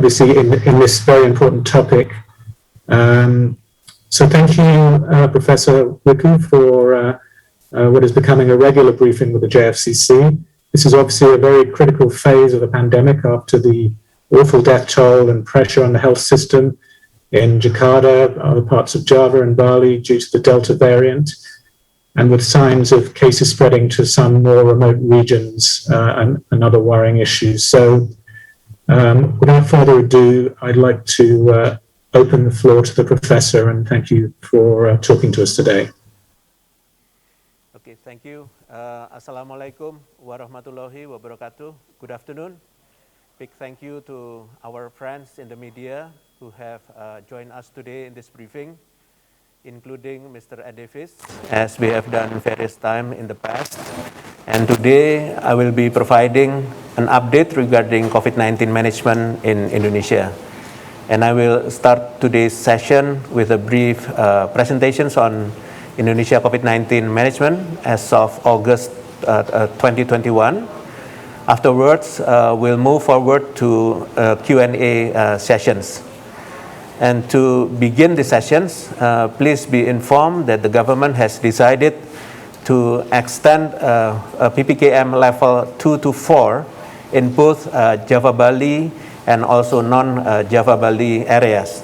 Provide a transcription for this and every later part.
obviously in this very important topic. So thank you, Professor Wiku, for what is becoming a regular briefing with the JFCC. This is obviously a very critical phase of the pandemic after the awful death toll and pressure on the health system in Jakarta, other parts of Java and Bali due to the Delta variant, and with signs of cases spreading to some more remote regions and other worrying issues. So without further ado, I'd like to open the floor to the professor, and thank you for talking to us today. Okay, thank you. Assalamualaikum warahmatullahi wabarakatuh. Good afternoon. Big thank you to our friends in the media who have joined us today in this briefing, including Mr. Davis, as we have done various times in the past. And today I will be providing an update regarding COVID-19 management in Indonesia. And I will start today's session with a brief presentations on Indonesia COVID-19 management as of August 2021. Afterwards, we'll move forward to Q&A sessions. And to begin the sessions, please be informed that the government has decided to extend PPKM level 2 to 4 in both Java Bali and also non-Java Bali areas.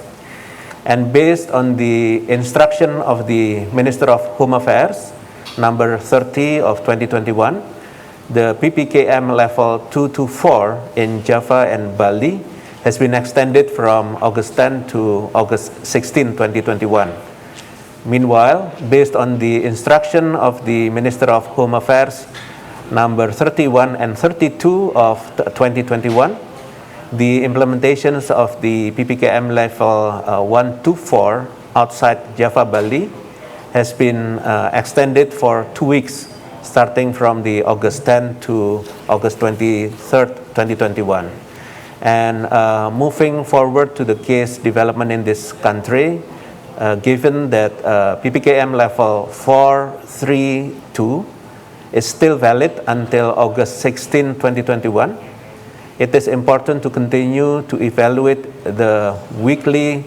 And based on the instruction of the Minister of Home Affairs, number 30 of 2021, the PPKM level 2 to 4 in Java and Bali has been extended from August 10 to August 16, 2021. Meanwhile, based on the instruction of the Minister of Home Affairs, number 31 and 32 of 2021, the implementations of the PPKM level 1 to 4 outside Java Bali has been extended for 2 weeks, starting from the August 10 to August 23rd, 2021. And moving forward to the case development in this country, given that PPKM level 432 is still valid until August 16, 2021, it is important to continue to evaluate the weekly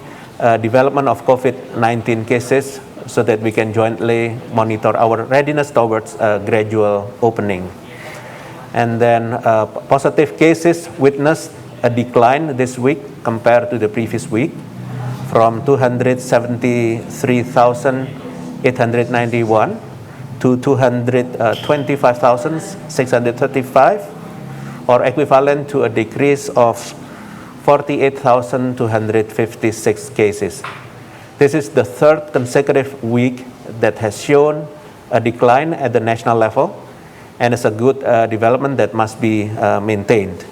development of COVID-19 cases so that we can jointly monitor our readiness towards gradual opening. And then positive cases witnessed a decline this week compared to the previous week from 273,891 to 225,635, or equivalent to a decrease of 48,256 cases. This is the third consecutive week that has shown a decline at the national level, and it's a good development that must be maintained.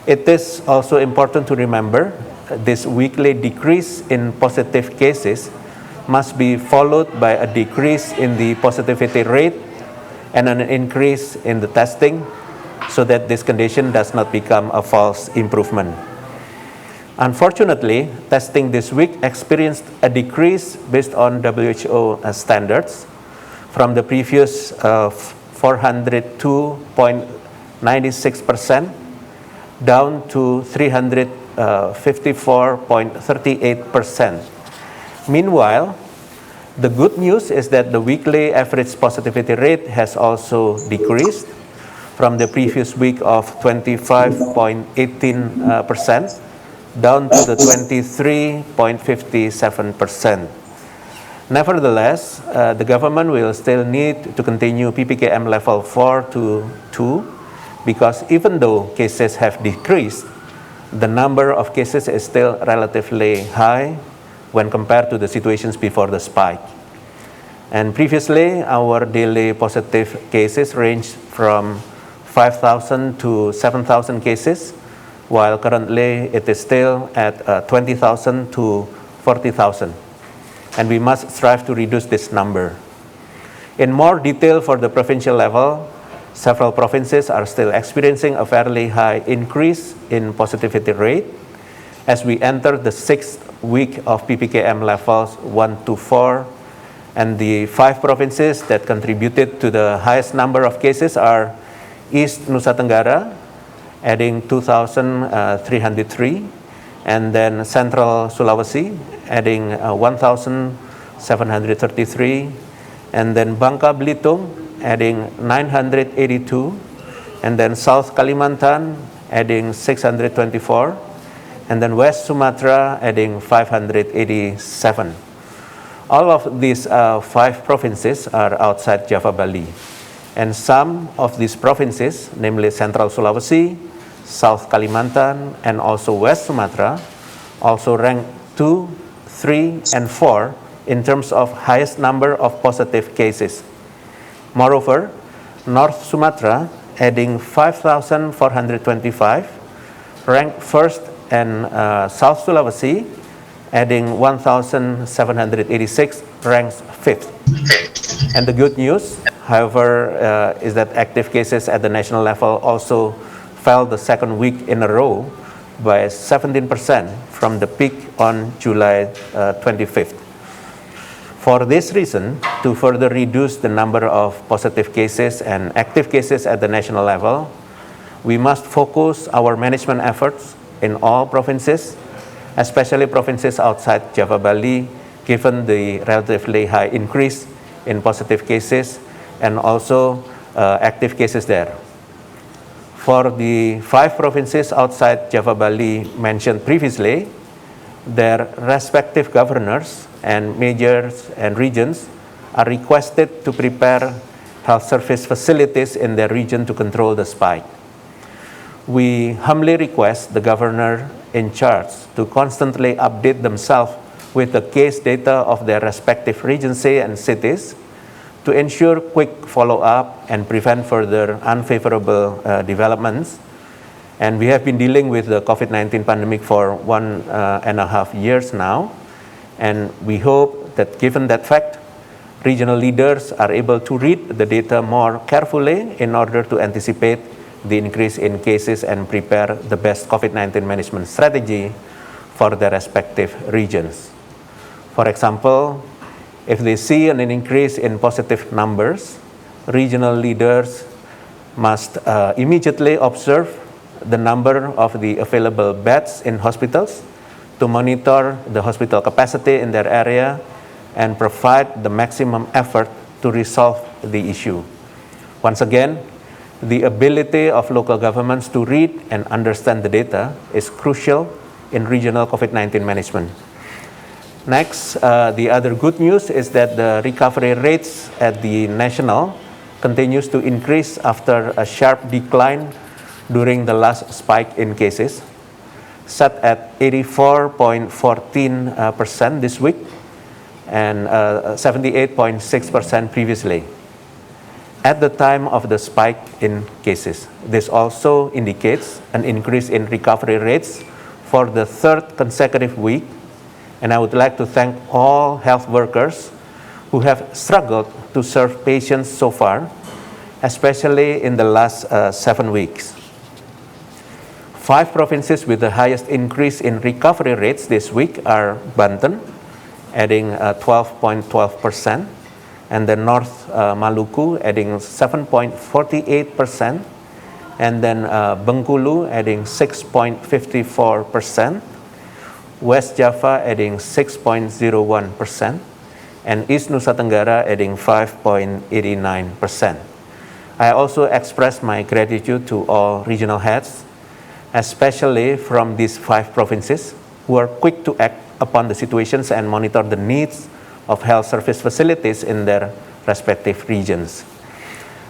It is also important to remember this weekly decrease in positive cases must be followed by a decrease in the positivity rate and an increase in the testing so that this condition does not become a false improvement. Unfortunately, testing this week experienced a decrease based on WHO standards from the previous 402.96% down to 354.38%. Meanwhile, the good news is that the weekly average positivity rate has also decreased from the previous week of 25.18% down to the 23.57%. Nevertheless, the government will still need to continue PPKM level 4 to 2 because even though cases have decreased, the number of cases is still relatively high when compared to the situations before the spike. And previously, our daily positive cases ranged from 5,000 to 7,000 cases, while currently it is still at 20,000 to 40,000. And we must strive to reduce this number. In more detail for the provincial level, several provinces are still experiencing a fairly high increase in positivity rate as we enter the 6th week of PPKM levels 1 to 4, and the 5 provinces that contributed to the highest number of cases are East Nusa Tenggara, adding 2,303, and then Central Sulawesi adding 1,733, and then Bangka Belitung adding 982, and then South Kalimantan adding 624, and then West Sumatra adding 587. All of these 5 provinces are outside Java, Bali. And some of these provinces, namely Central Sulawesi, South Kalimantan, and also West Sumatra, also rank 2, 3, and 4 in terms of highest number of positive cases. Moreover, North Sumatra, adding 5,425, ranked first, and South Sulawesi, adding 1,786, ranks 5th. And the good news, however, is that active cases at the national level also fell the second week in a row by 17% from the peak on July 25th. For this reason, to further reduce the number of positive cases and active cases at the national level, we must focus our management efforts in all provinces, especially provinces outside Java, Bali, given the relatively high increase in positive cases and also active cases there. For the 5 provinces outside Java, Bali mentioned previously, their respective governors and mayors and regions are requested to prepare health service facilities in their region to control the spike. We humbly request the governor in charge to constantly update themselves with the case data of their respective regency and cities to ensure quick follow-up and prevent further unfavorable developments. And we have been dealing with the COVID-19 pandemic for 1.5 years now. And we hope that given that fact, regional leaders are able to read the data more carefully in order to anticipate the increase in cases and prepare the best COVID-19 management strategy for their respective regions. For example, if they see an increase in positive numbers, regional leaders must immediately observe the number of the available beds in hospitals to monitor the hospital capacity in their area and provide the maximum effort to resolve the issue. Once again, the ability of local governments to read and understand the data is crucial in regional COVID-19 management. Next, the other good news is that the recovery rates at the national continues to increase after a sharp decline during the last spike in cases, set at 84.14% this week and 78.6% previously. At the time of the spike in cases, this also indicates an increase in recovery rates for the 3rd consecutive week. And I would like to thank all health workers who have struggled to serve patients so far, especially in the last 7 weeks. 5 provinces with the highest increase in recovery rates this week are Banten, adding 12.12%, and then North Maluku adding 7.48%, and then Bengkulu adding 6.54%, West Java adding 6.01%, and East Nusa Tenggara adding 5.89%. I also express my gratitude to all regional heads, especially from these 5 provinces, who are quick to act upon the situations and monitor the needs of health service facilities in their respective regions.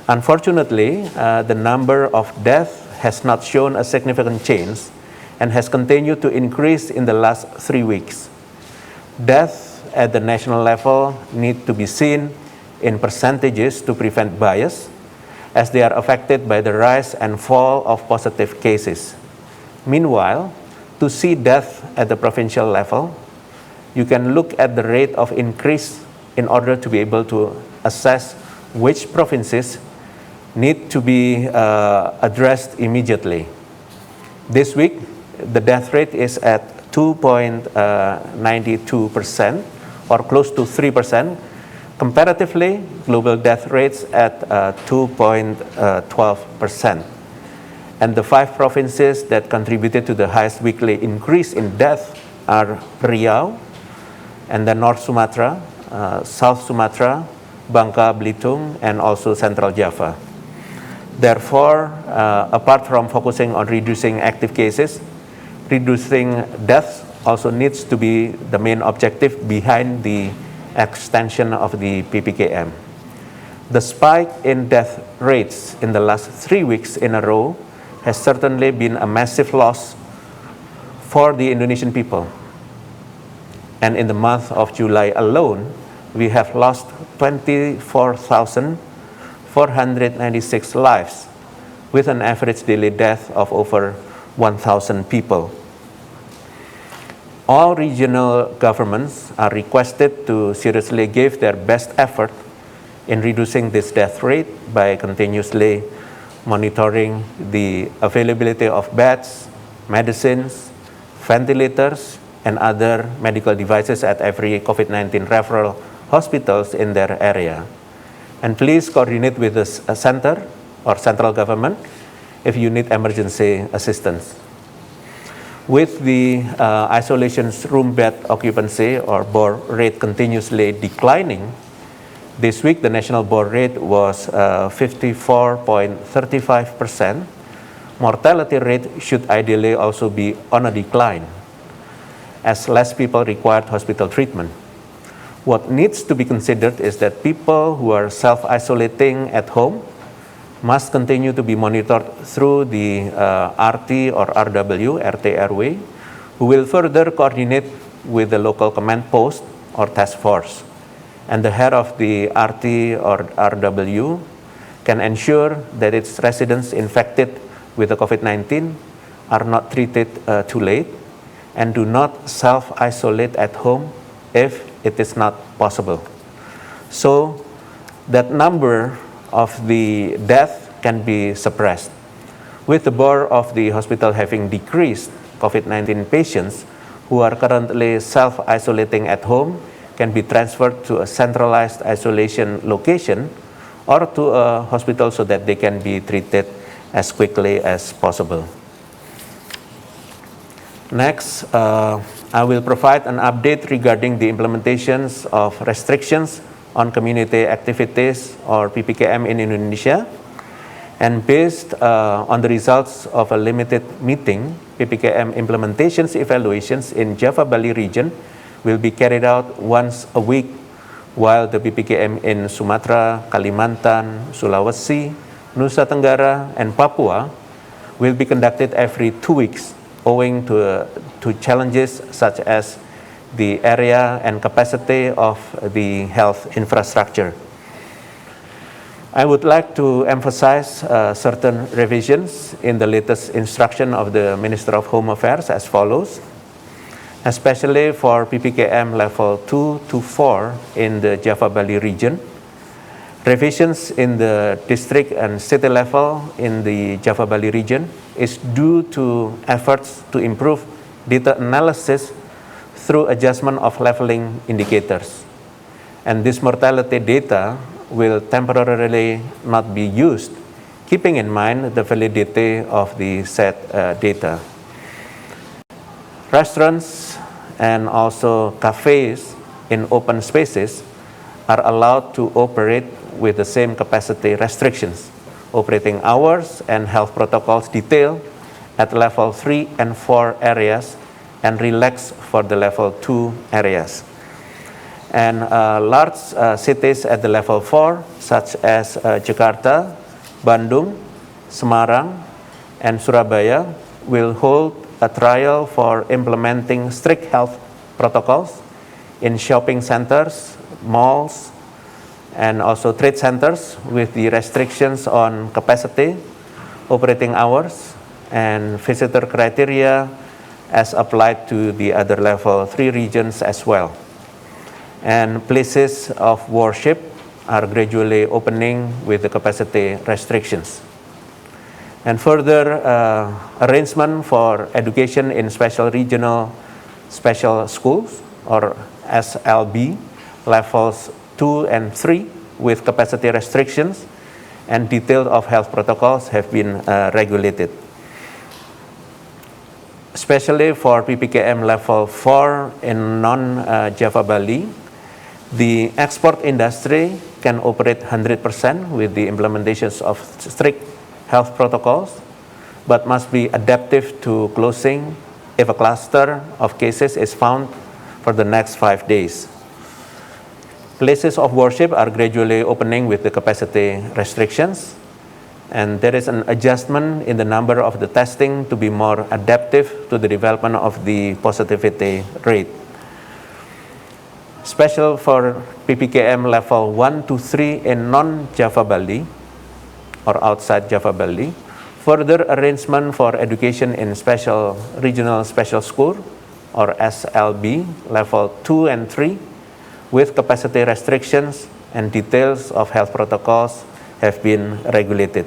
Unfortunately, the number of deaths has not shown a significant change and has continued to increase in the last 3 weeks. Deaths at the national level need to be seen in percentages to prevent bias, as they are affected by the rise and fall of positive cases. Meanwhile, to see death at the provincial level, you can look at the rate of increase in order to be able to assess which provinces need to be addressed immediately. This week, the death rate is at 2.92% or close to 3%. Comparatively, global death rates at 2.12%. And the 5 provinces that contributed to the highest weekly increase in death are Riau, and then North Sumatra, South Sumatra, Bangka Belitung, and also Central Java. Therefore, apart from focusing on reducing active cases, reducing deaths also needs to be the main objective behind the extension of the PPKM. The spike in death rates in the last 3 weeks in a row has certainly been a massive loss for the Indonesian people. And in the month of July alone, we have lost 24,496 lives, with an average daily death of over 1,000 people. All regional governments are requested to seriously give their best effort in reducing this death rate by continuously monitoring the availability of beds, medicines, ventilators, and other medical devices at every COVID-19 referral hospitals in their area. And please coordinate with the center or central government if you need emergency assistance. With the isolation room bed occupancy or BOR rate continuously declining, this week the national BOR rate was 54.35%. Mortality rate should ideally also be on a decline, as less people required hospital treatment. What needs to be considered is that people who are self-isolating at home must continue to be monitored through the RT or RW, RT-RW, who will further coordinate with the local command post or task force. And the head of the RT or RW can ensure that its residents infected with the COVID-19 are not treated too late and do not self-isolate at home if it is not possible. So that number of the death can be suppressed. With the BOR of the hospital having decreased, COVID-19 patients who are currently self-isolating at home can be transferred to a centralized isolation location or to a hospital so that they can be treated as quickly as possible. Next, I will provide an update regarding the implementations of restrictions on community activities or PPKM in Indonesia. And based on the results of a limited meeting, PPKM implementations evaluations in Java Bali region will be carried out once a week, while the PPKM in Sumatra, Kalimantan, Sulawesi, Nusa Tenggara, and Papua will be conducted every 2 weeks, owing to challenges such as the area and capacity of the health infrastructure. I would like to emphasize certain revisions in the latest instruction of the Minister of Home Affairs as follows. Especially for PPKM level 2 to 4 in the Java Bali region, revisions in the district and city level in the Java Bali region is due to efforts to improve data analysis through adjustment of leveling indicators. And this mortality data will temporarily not be used, keeping in mind the validity of the said data. Restaurants and also cafes in open spaces are allowed to operate with the same capacity restrictions, operating hours and health protocols detailed at level 3 and 4 areas and relaxed for the level 2 areas. And large cities at the level 4, such as Jakarta, Bandung, Semarang, and Surabaya, will hold a trial for implementing strict health protocols in shopping centers, malls, and also trade centers with the restrictions on capacity, operating hours, and visitor criteria as applied to the other level 3 regions as well. And places of worship are gradually opening with the capacity restrictions. And further arrangement for education in special regional special schools or SLB levels 2 and 3 with capacity restrictions and details of health protocols have been regulated. especially for PPKM level 4 in non-Java Bali, the export industry can operate 100% with the implementations of strict health protocols, but must be adaptive to closing if a cluster of cases is found for the next 5 days. Places of worship are gradually opening with the capacity restrictions, and there is an adjustment in the number of the testing to be more adaptive to the development of the positivity rate. Special for PPKM level 1 to 3 in non-Java Bali or outside Java Bali, further arrangement for education in regional special school or SLB level 2 and 3 with capacity restrictions and details of health protocols have been regulated.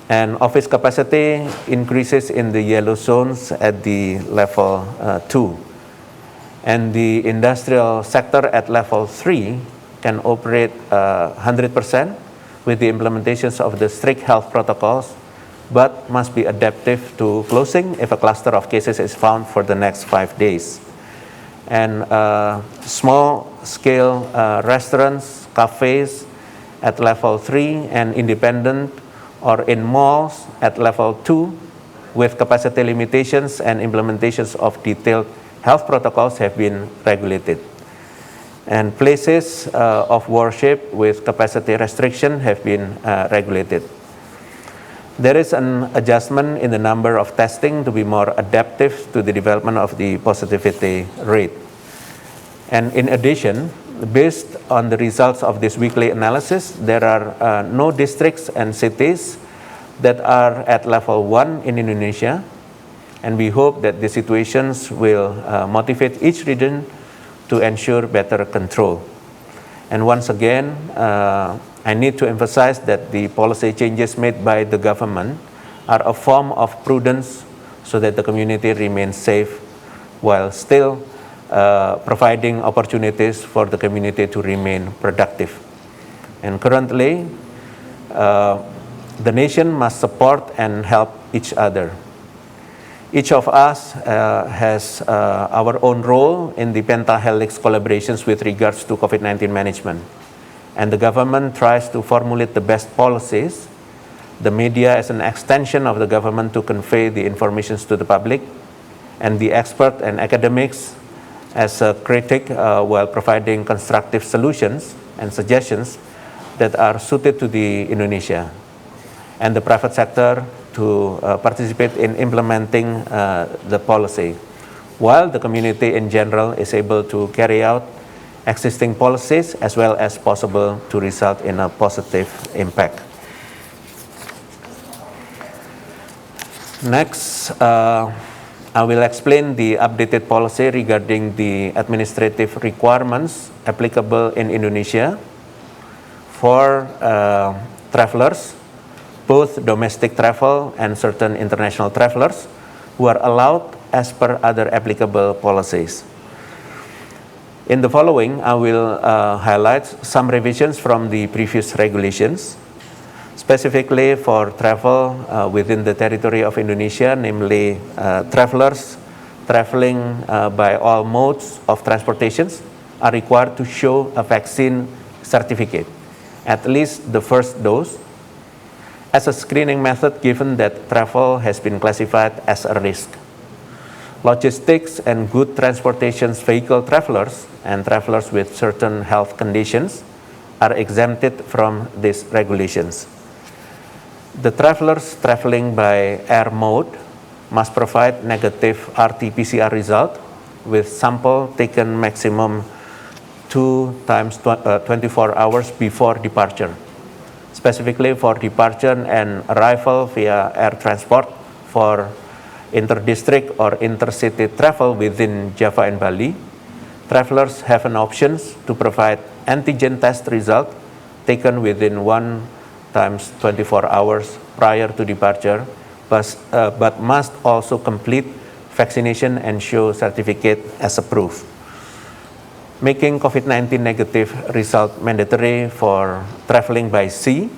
And office capacity increases in the yellow zones at the level 2. And the industrial sector at level 3 can operate 100% with the implementations of the strict health protocols, but must be adaptive to closing if a cluster of cases is found for the next 5 days. And small-scale restaurants, cafes at level 3 and independent or in malls at level 2 with capacity limitations and implementations of detailed health protocols have been regulated. And places of worship with capacity restriction have been regulated. There is an adjustment in the number of testing to be more adaptive to the development of the positivity rate. And in addition, based on the results of this weekly analysis, there are no districts and cities that are at level 1 in Indonesia, and we hope that the situations will motivate each region to ensure better control. And once again, I need to emphasize that the policy changes made by the government are a form of prudence so that the community remains safe while still providing opportunities for the community to remain productive. And currently, the nation must support and help each other. Each of us has our own role in the pentahelix collaborations with regards to COVID-19 management. And the government tries to formulate the best policies. The media is an extension of the government to convey the information to the public, and the expert and academics as a critic while providing constructive solutions and suggestions that are suited to the Indonesia, and the private sector to participate in implementing the policy, while the community in general is able to carry out existing policies as well as possible to result in a positive impact. Next, I will explain the updated policy regarding the administrative requirements applicable in Indonesia for travelers, both domestic travel and certain international travelers who are allowed as per other applicable policies. In the following, I will highlight some revisions from the previous regulations, specifically for travel within the territory of Indonesia, namely travelers traveling by all modes of transportations are required to show a vaccine certificate, at least the first dose, as a screening method given that travel has been classified as a risk. Logistics and good transportation vehicle travelers and travelers with certain health conditions are exempted from these regulations. The travelers traveling by air mode must provide negative RT-PCR result with sample taken maximum 2 times 24 hours before departure, specifically for departure and arrival via air transport for inter-district or intercity travel within Java and Bali. Travelers have an option to provide antigen test result taken within 1 times 24 hours prior to departure, but must also complete vaccination and show certificate as a proof. Making COVID-19 negative result mandatory for traveling by sea,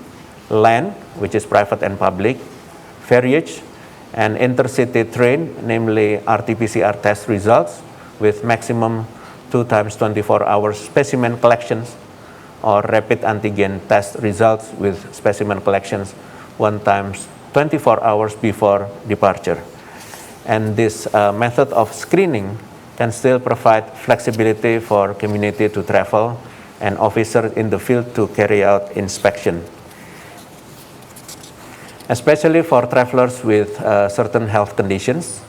land, which is private and public, ferriage, an intercity train, namely RT-PCR test results with maximum 2 times 24 hours specimen collections, or rapid antigen test results with specimen collections 1 times 24 hours before departure. And this method of screening can still provide flexibility for community to travel and officers in the field to carry out inspection. Especially for travelers with certain health conditions,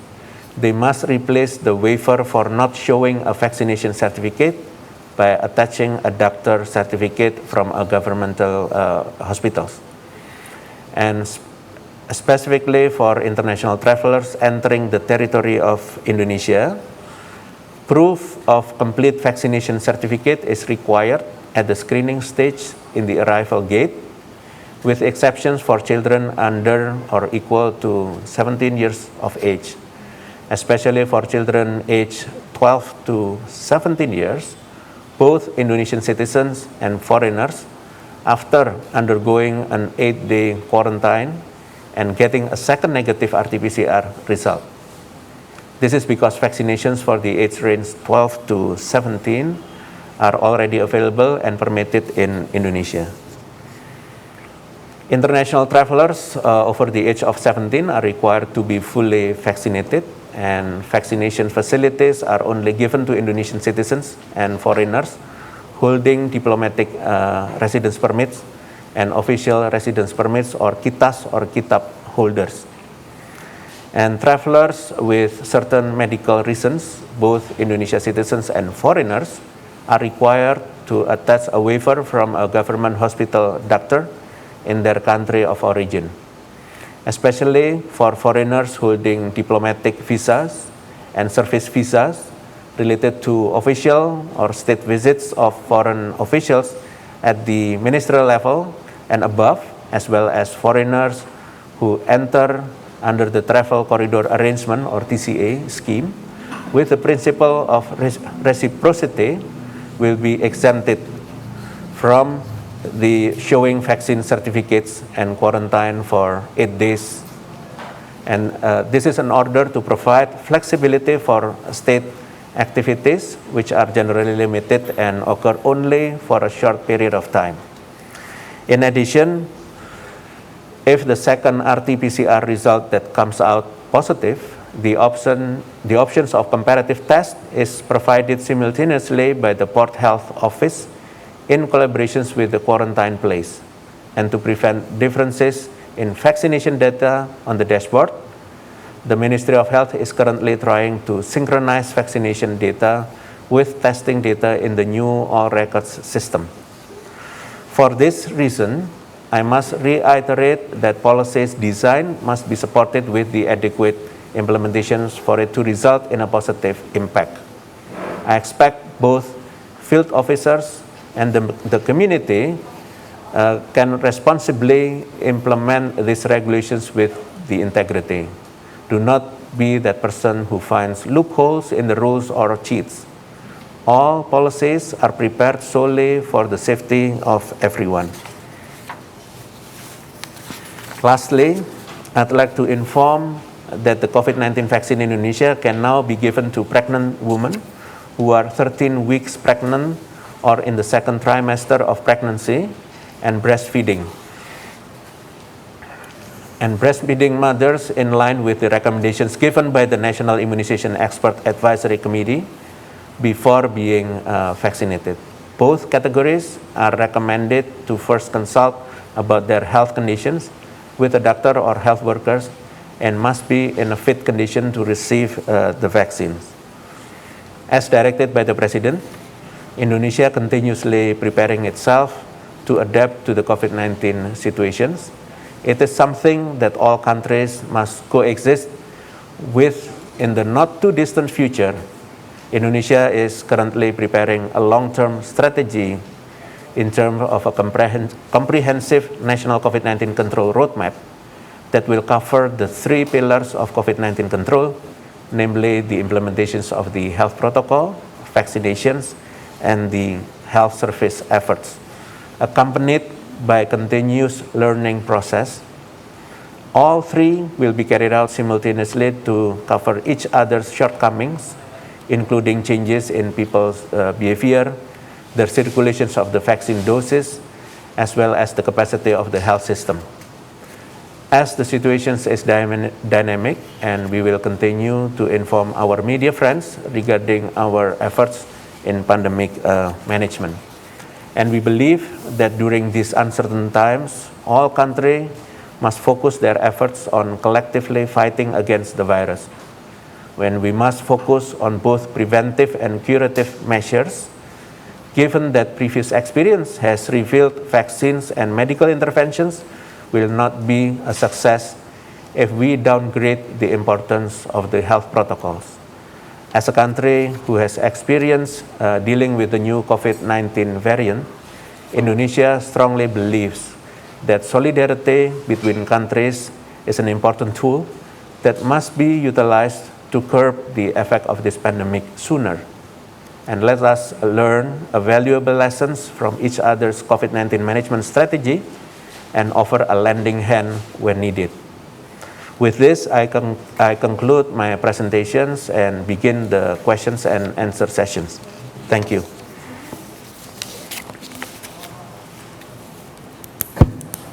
they must replace the waiver for not showing a vaccination certificate by attaching a doctor certificate from a governmental hospitals. And specifically for international travelers entering the territory of Indonesia, proof of complete vaccination certificate is required at the screening stage in the arrival gate, with exceptions for children under or equal to 17 years of age, especially for children aged 12 to 17 years, both Indonesian citizens and foreigners, after undergoing an 8-day quarantine and getting a second negative RT-PCR result. This is because vaccinations for the age range 12 to 17 are already available and permitted in Indonesia. International travelers over the age of 17 are required to be fully vaccinated, and vaccination facilities are only given to Indonesian citizens and foreigners holding diplomatic residence permits and official residence permits, or KITAS or KITAB holders. And travelers with certain medical reasons, both Indonesia citizens and foreigners, are required to attach a waiver from a government hospital doctor in their country of origin, especially for foreigners holding diplomatic visas and service visas related to official or state visits of foreign officials at the ministerial level and above, as well as foreigners who enter under the Travel Corridor Arrangement or TCA scheme, with the principle of reciprocity, will be exempted from the showing vaccine certificates and quarantine for 8 days. And this is in order to provide flexibility for state activities, which are generally limited and occur only for a short period of time. In addition, if the second RT-PCR result that comes out positive, the options of comparative test is provided simultaneously by the Port Health Office in collaborations with the quarantine place. And to prevent differences in vaccination data on the dashboard, the Ministry of Health is currently trying to synchronize vaccination data with testing data in the new All Records system. For this reason, I must reiterate that policies design must be supported with the adequate implementations for it to result in a positive impact. I expect both field officers and the community can responsibly implement these regulations with the integrity. Do not be that person who finds loopholes in the rules or cheats. All policies are prepared solely for the safety of everyone. Lastly, I'd like to inform that the COVID-19 vaccine in Indonesia can now be given to pregnant women who are 13 weeks pregnant or in the second trimester of pregnancy and breastfeeding. And breastfeeding mothers, in line with the recommendations given by the National Immunization Expert Advisory Committee before being vaccinated. Both categories are recommended to first consult about their health conditions with a doctor or health workers and must be in a fit condition to receive the vaccines. As directed by the President, Indonesia continuously preparing itself to adapt to the COVID-19 situations. It is something that all countries must coexist with in the not too distant future. Indonesia is currently preparing a long-term strategy in terms of a comprehensive national COVID-19 control roadmap that will cover the 3 pillars of COVID-19 control, namely the implementations of the health protocol, vaccinations, and the health service efforts, accompanied by continuous learning process. All three will be carried out simultaneously to cover each other's shortcomings, including changes in people's behavior, the circulations of the vaccine doses, as well as the capacity of the health system. As the situation is dynamic, and we will continue to inform our media friends regarding our efforts in pandemic management. And we believe that during these uncertain times, all countries must focus their efforts on collectively fighting against the virus. When we must focus on both preventive and curative measures, given that previous experience has revealed vaccines and medical interventions will not be a success if we downgrade the importance of the health protocols. As a country who has experience dealing with the new COVID-19 variant, Indonesia strongly believes that solidarity between countries is an important tool that must be utilized to curb the effect of this pandemic sooner. And let us learn valuable lessons from each other's COVID-19 management strategy and offer a lending hand when needed. With this, I conclude my presentations and begin the questions and answer sessions. Thank you.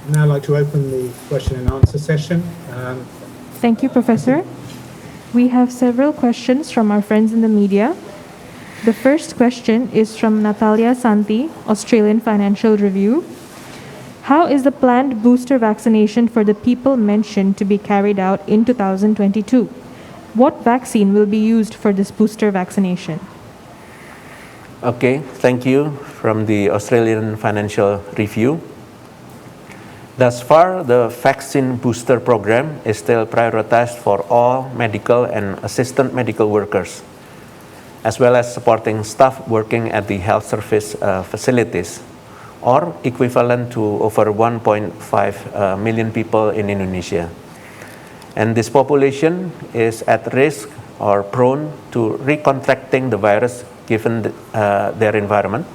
Now I'd like to open the question and answer session. Thank you, Professor. We have several questions from our friends in the media. The first question is from Natalia Santi, Australian Financial Review. How is the planned booster vaccination for the people mentioned to be carried out in 2022? What vaccine will be used for this booster vaccination? Okay, thank you from the Australian Financial Review. Thus far, the vaccine booster program is still prioritized for all medical and assistant medical workers, as well as supporting staff working at the health service facilities, or equivalent to over 1.5 million people in Indonesia. And this population is at risk or prone to recontracting the virus given their environment,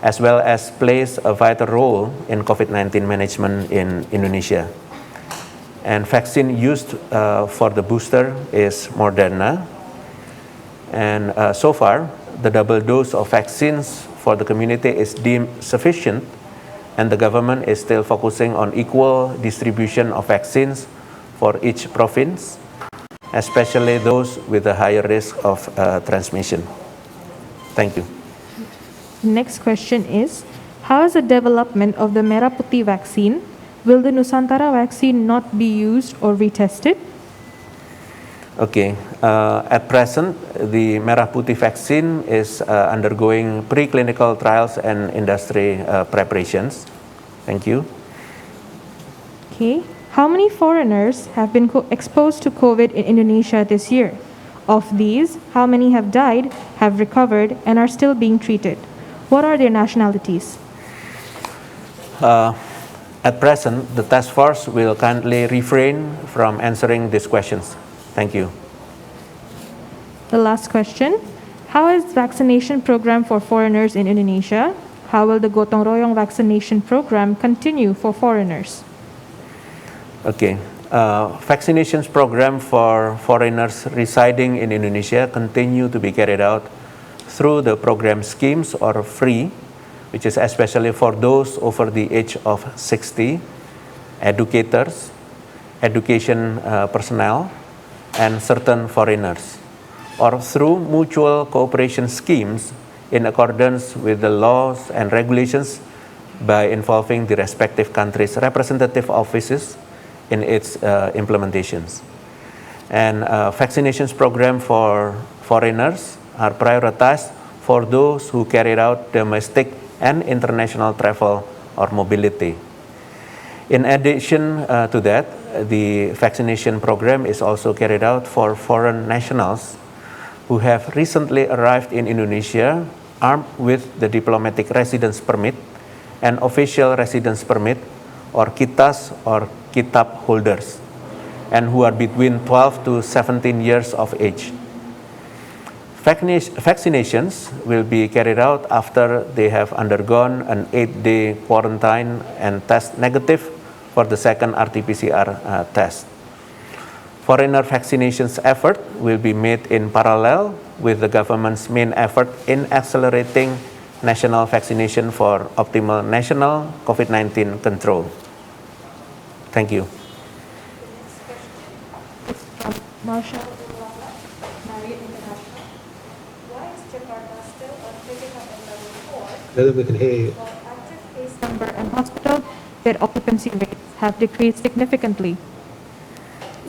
as well as plays a vital role in COVID-19 management in Indonesia. And vaccine used for the booster is Moderna. And so far, the double dose of vaccines for the community is deemed sufficient, and the government is still focusing on equal distribution of vaccines for each province, especially those with a higher risk of transmission. Thank you. The next question is, how is the development of the Merah Putih vaccine? Will the Nusantara vaccine not be used or retested? Okay, at present, the Merah Putih vaccine is undergoing preclinical trials and industry preparations. Thank you. Okay. How many foreigners have been exposed to COVID in Indonesia this year? Of these, how many have died, have recovered, and are still being treated? What are their nationalities? At present, the task force will kindly refrain from answering these questions. Thank you. The last question. How is vaccination program for foreigners in Indonesia? How will the Gotong Royong vaccination program continue for foreigners? Okay. Vaccinations program for foreigners residing in Indonesia continue to be carried out through the program schemes or free, which is especially for those over the age of 60, educators, education personnel, and certain foreigners, or through mutual cooperation schemes in accordance with the laws and regulations by involving the respective country's representative offices in its implementations. And vaccinations program for foreigners are prioritized for those who carried out domestic and international travel or mobility. In addition to that, the vaccination program is also carried out for foreign nationals who have recently arrived in Indonesia armed with the diplomatic residence permit and official residence permit, or KITAS or KITAP holders, and who are between 12 to 17 years of age. Vaccinations will be carried out after they have undergone an 8-day quarantine and test negative for the second RT-PCR test. Foreigner vaccinations effort will be made in parallel with the government's main effort in accelerating national vaccination for optimal national COVID-19 control. Thank you. Marshall Marriott International. Why is Jakarta still on PPKM level 4? Whether we can hear you. While active case number and hospital bed occupancy rates have decreased significantly.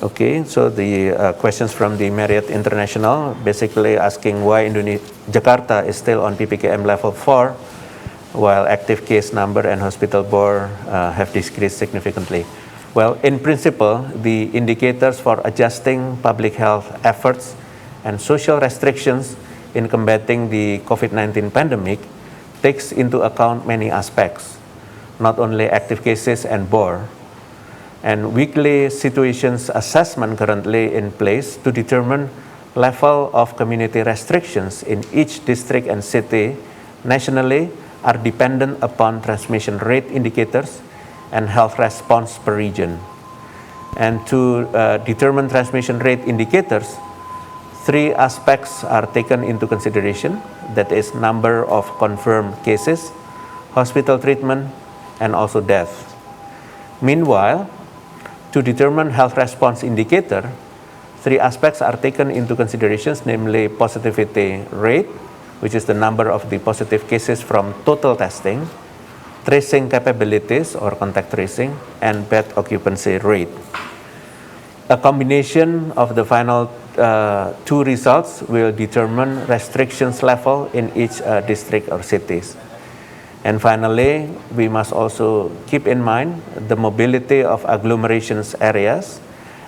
Okay, so the questions from the Marriott International basically asking why Jakarta is still on PPKM level 4 while active case number and hospital bed have decreased significantly. Well, in principle, the indicators for adjusting public health efforts and social restrictions in combating the COVID-19 pandemic takes into account many aspects, not only active cases and bore, and weekly situations assessment currently in place to determine level of community restrictions in each district and city nationally are dependent upon transmission rate indicators and health response per region. And to determine transmission rate indicators, 3 aspects are taken into consideration, that is number of confirmed cases, hospital treatment, and also death. Meanwhile, to determine health response indicator, 3 aspects are taken into considerations, namely positivity rate, which is the number of the positive cases from total testing, tracing capabilities or contact tracing, and bed occupancy rate. A combination of the final 2 results will determine restrictions level in each district or cities. And finally, we must also keep in mind the mobility of agglomerations areas,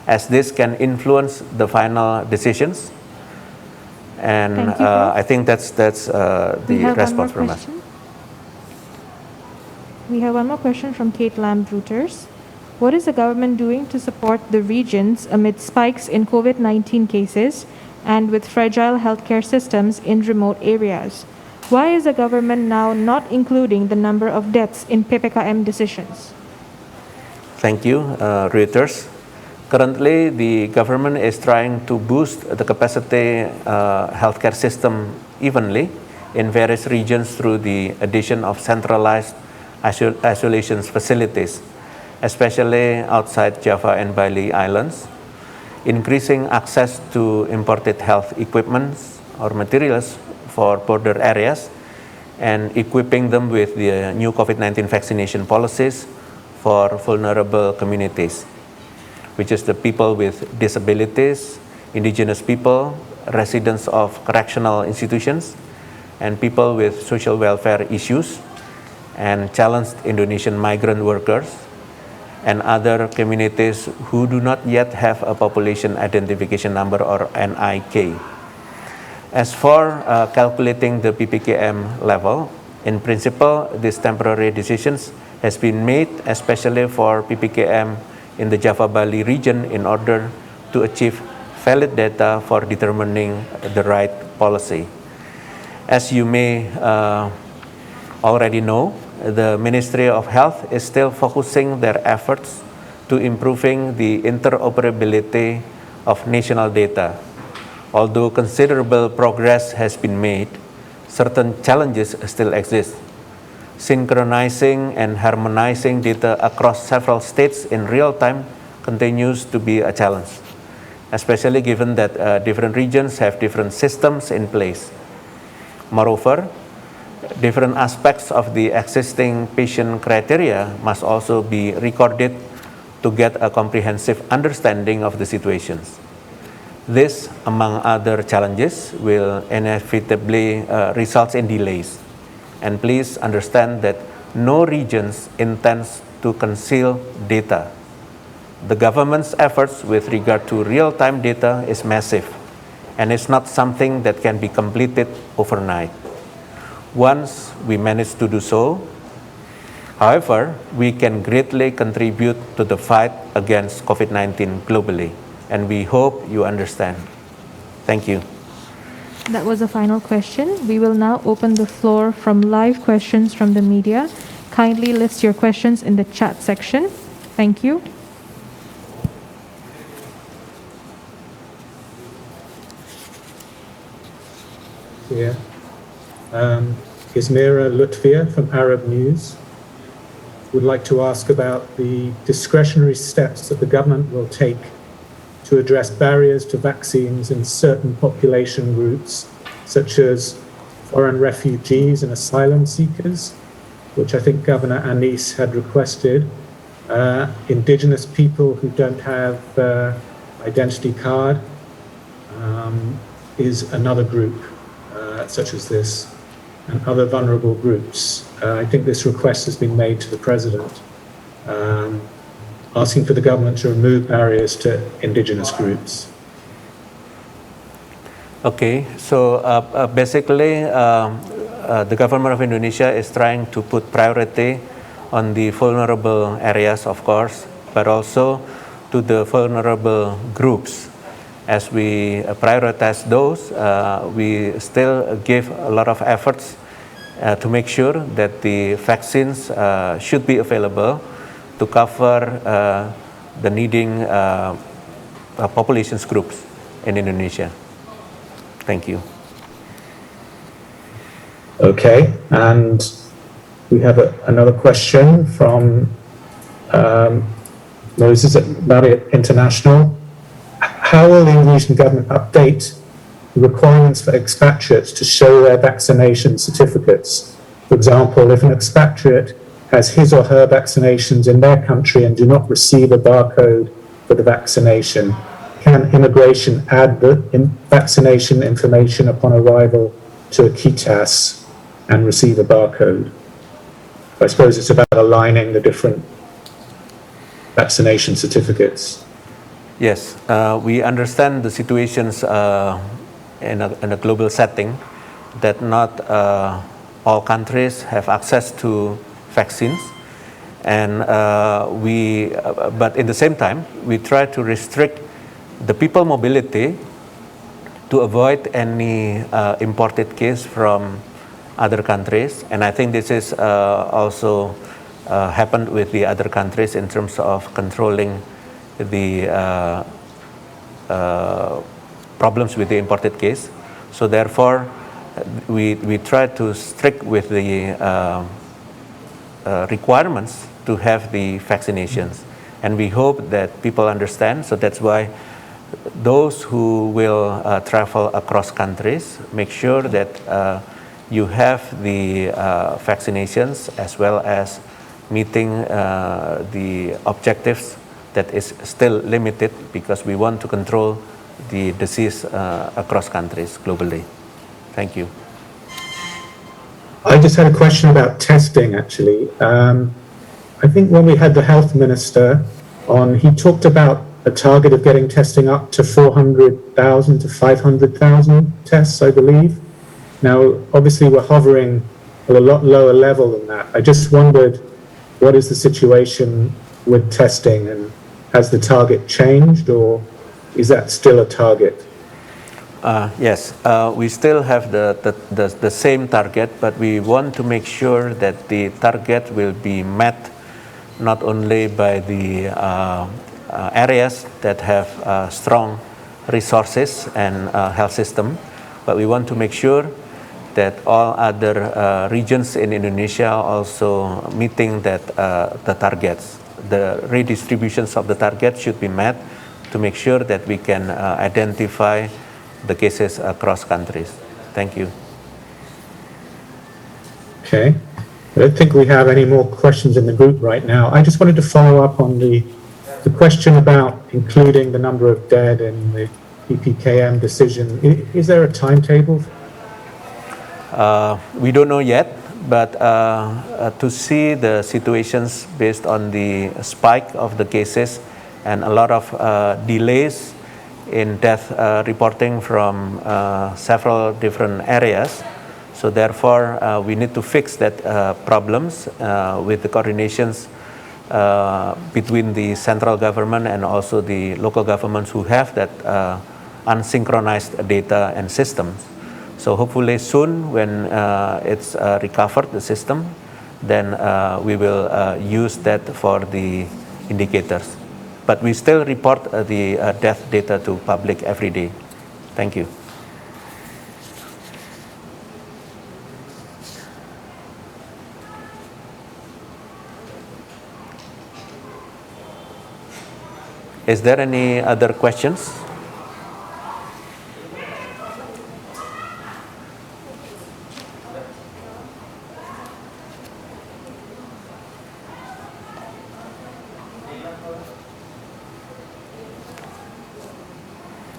as this can influence the final decisions. And I think that's the response from us. We have one more question from Kate Lamb, Reuters. What is the government doing to support the regions amid spikes in COVID-19 cases and with fragile healthcare systems in remote areas? Why is the government now not including the number of deaths in PPKM decisions? Thank you, Reuters. Currently, the government is trying to boost the capacity healthcare system evenly in various regions through the addition of centralized isolation facilities, especially outside Java and Bali Islands, increasing access to imported health equipment or materials for border areas, and equipping them with the new COVID-19 vaccination policies for vulnerable communities, which is the people with disabilities, indigenous people, residents of correctional institutions, and people with social welfare issues, and challenged Indonesian migrant workers, and other communities who do not yet have a population identification number or NIK. As for calculating the PPKM level, in principle, these temporary decisions has been made especially for PPKM in the Java-Bali region in order to achieve valid data for determining the right policy. As you may already know, the Ministry of Health is still focusing their efforts to improving the interoperability of national data. Although considerable progress has been made, certain challenges still exist. Synchronizing and harmonizing data across several states in real time continues to be a challenge, especially given that different regions have different systems in place. Moreover, different aspects of the existing patient criteria must also be recorded to get a comprehensive understanding of the situations. This, among other challenges, will inevitably result in delays. And please understand that no regions intends to conceal data. The government's efforts with regard to real-time data is massive, and it's not something that can be completed overnight. Once we manage to do so, however, we can greatly contribute to the fight against COVID-19 globally, and we hope you understand. Thank you. That was the final question. We will now open the floor from live questions from the media. Kindly list your questions in the chat section. Thank you. Yeah. Ismira Lutfia from Arab News would like to ask about the discretionary steps that the government will take to address barriers to vaccines in certain population groups, such as foreign refugees and asylum seekers, which I think Governor Anis had requested, indigenous people who don't have identity card is another group such as this, and other vulnerable groups. I think this request has been made to the President, asking for the government to remove barriers to indigenous groups. Okay, so basically the government of Indonesia is trying to put priority on the vulnerable areas, of course, but also to the vulnerable groups. As we prioritize those, we still give a lot of efforts to make sure that the vaccines should be available to cover the needing populations groups in Indonesia. Thank you. Okay, and we have another question from Moses at Marriott International. How will the Indonesian government update the requirements for expatriates to show their vaccination certificates? For example, if an expatriate has his or her vaccinations in their country and do not receive a barcode for the vaccination, can immigration add the vaccination information upon arrival to a KITAS and receive a barcode? I suppose it's about aligning the different vaccination certificates. Yes, we understand the situations in a global setting that not all countries have access to vaccines, and but in the same time we try to restrict the people mobility to avoid any imported case from other countries, and I think this is also happened with the other countries in terms of controlling the problems with the imported case. So therefore, we try to strict with the requirements to have the vaccinations, and we hope that people understand. So that's why those who will travel across countries, make sure that you have the vaccinations as well as meeting the objectives that is still limited, because we want to control the disease across countries globally. Thank you. I just had a question about testing, actually. I think when we had the health minister on, he talked about a target of getting testing up to 400,000 to 500,000 tests, I believe. Now, obviously, we're hovering at a lot lower level than that. I just wondered, what is the situation with testing, and has the target changed, or is that still a target? Yes, we still have the same target, but we want to make sure that the target will be met not only by the areas that have strong resources and health system, but we want to make sure that all other regions in Indonesia also meeting that the targets. The redistributions of the target should be met to make sure that we can identify the cases across countries. Thank you. Okay. I don't think we have any more questions in the group right now. I just wanted to follow up on the question about including the number of dead in the PPKM decision. Is there a timetable? We don't know yet, but to see the situations based on the spike of the cases and a lot of delays in death reporting from several different areas. So therefore, we need to fix that problems with the coordinations between the central government and also the local governments who have that unsynchronized data and systems. So hopefully soon, when it's recovered, the system, then we will use that for the indicators. But we still report the death data to public every day. Thank you. Is there any other questions?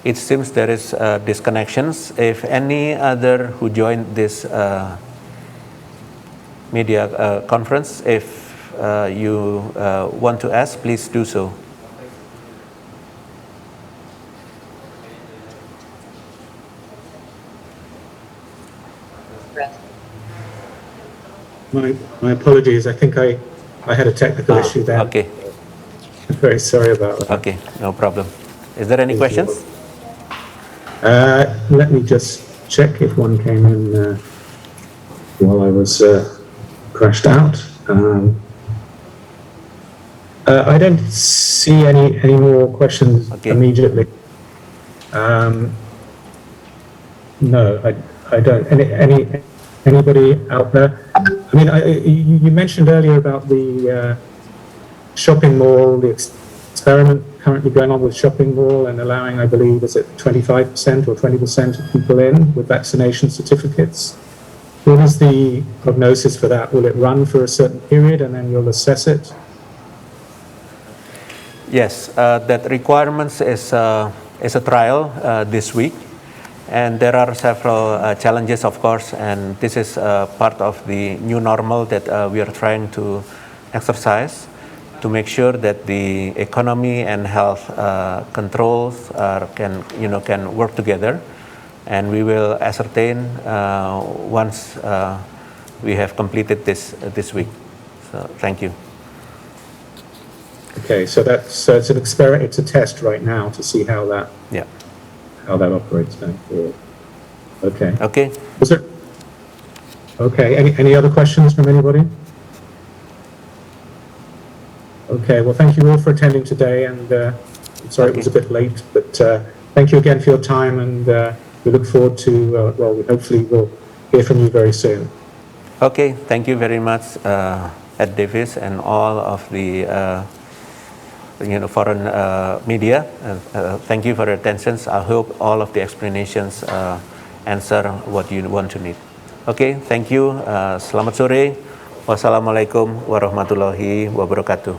It seems there is disconnections. If any other who joined this media conference, if you want to ask, please do so. My apologies. I think I had a technical issue there. Okay. I'm very sorry about that. Okay, no problem. Is there any questions? Let me just check if one came in while I was crashed out. I don't see any more questions immediately. No, I don't. Anybody out there? I mean, you mentioned earlier about the shopping mall, the experiment currently going on with shopping mall and allowing, I believe, is it 25% or 20% of people in with vaccination certificates? What is the prognosis for that? Will it run for a certain period and then you'll assess it? Yes, that requirements is a trial this week. And there are several challenges, of course, and this is part of the new normal that we are trying to exercise to make sure that the economy and health controls can work together, and we will ascertain once we have completed this week. So thank you. Okay, so it's an experiment. It's a test right now to see how that operates going forward. Okay. Okay. Was there? Okay. Any other questions from anybody? Okay. Well, thank you all for attending today, and I'm sorry it was a bit late, but thank you again for your time, and we look forward to we hopefully will hear from you very soon. Okay. Thank you very much, Ed Davis, and all of the foreign media. Thank you for your attention. I hope all of the explanations answer what you want to need. Okay, thank you. Selamat sore. Wassalamualaikum warahmatullahi wabarakatuh.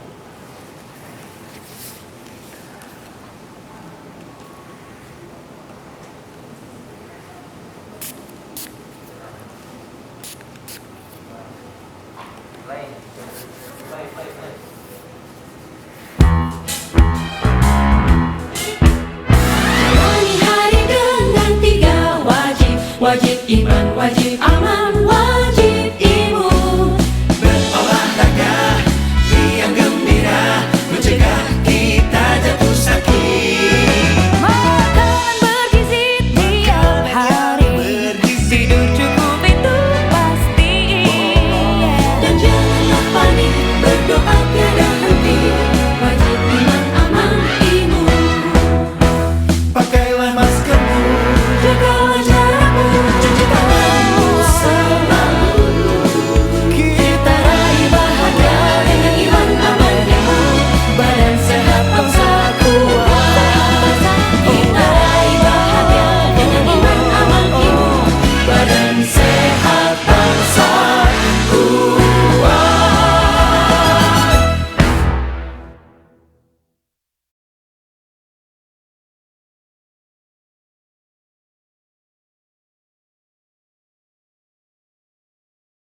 Wajib iman, wajib aman, wajib